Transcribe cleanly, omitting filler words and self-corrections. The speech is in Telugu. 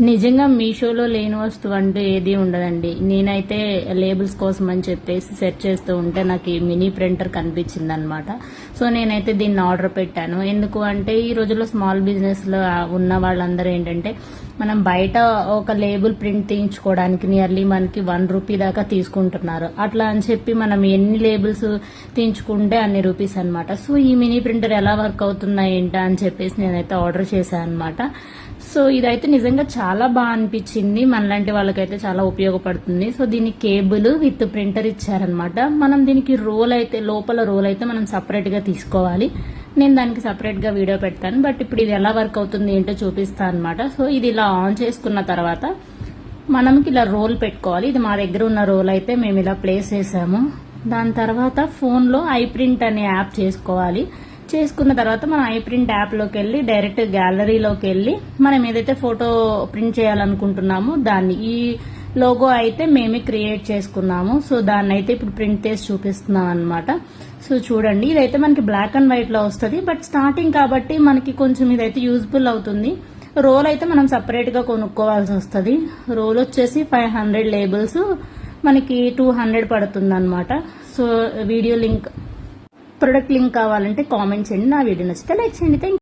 నిజంగా మీషోలో లేని వస్తువు అంటూ ఏది ఉండదండి. నేనైతే లేబుల్స్ కోసం అని చెప్పేసి సెర్చ్ చేస్తూ ఉంటే నాకు ఈ మినీ ప్రింటర్ కనిపించింది అనమాట. సో నేనైతే దీన్ని ఆర్డర్ పెట్టాను. ఎందుకు అంటే ఈ రోజుల్లో స్మాల్ బిజినెస్ లో ఉన్న వాళ్ళందరూ ఏంటంటే మనం బయట ఒక లేబుల్ ప్రింట్ తీయించుకోవడానికి నియర్లీ మనకి ₹1 దాకా తీసుకుంటున్నారు. అట్లా అని చెప్పి మనం ఎన్ని లేబుల్స్ తీయించుకుంటే అన్ని రూపీస్ అనమాట. సో ఈ మినీ ప్రింటర్ ఎలా వర్క్ అవుతుందా ఏంటా అని చెప్పేసి నేనైతే ఆర్డర్ చేశాను అనమాట. సో ఇదైతే నిజంగా చాలా బాగా అనిపించింది. మనలాంటి వాళ్ళకైతే చాలా ఉపయోగపడుతుంది. సో దీనికి కేబుల్ విత్ ప్రింటర్ ఇచ్చారనమాట. మనం దీనికి లోపల రోల్ అయితే మనం సపరేట్ గా తీసుకోవాలి. నేను దానికి సపరేట్ గా వీడియో పెడతాను. బట్ ఇప్పుడు ఇది ఎలా వర్క్ అవుతుంది ఏంటో చూపిస్తాను అనమాట. సో ఇది ఇలా ఆన్ చేసుకున్న తర్వాత మనకి ఇలా రోల్ పెట్టుకోవాలి. ఇది మా దగ్గర ఉన్న రోల్ అయితే మేము ఇలా ప్లేస్ చేసాము. దాని తర్వాత ఫోన్ లో ఐప్రింట్ అనే యాప్ చేసుకోవాలి. చేసుకున్న తర్వాత మనం ఐప్రింట్ యాప్ లోకి వెళ్ళి డైరెక్ట్ గ్యాలరీలోకి వెళ్ళి మనం ఏదైతే ఫోటో ప్రింట్ చేయాలనుకుంటున్నామో దాన్ని, ఈ లోగో అయితే మేమే క్రియేట్ చేసుకున్నాము. సో దాన్ని అయితే ఇప్పుడు ప్రింట్ చేసి చూపిస్తున్నాం అనమాట. సో చూడండి, ఇదైతే మనకి బ్లాక్ అండ్ వైట్ లో వస్తుంది. బట్ స్టార్టింగ్ కాబట్టి మనకి కొంచెం ఇదైతే యూజ్ఫుల్ అవుతుంది. రోల్ అయితే మనం సపరేట్ గా కొనుక్కోవాల్సి వస్తుంది. రోల్ వచ్చేసి 500 లేబుల్స్ మనకి 200 పడుతుంది అనమాట. So video link, product link కావాలంటే కామెంట్ చేయండి. నా వీడియో నచ్చితే లైక్ చేయండి. Thank you.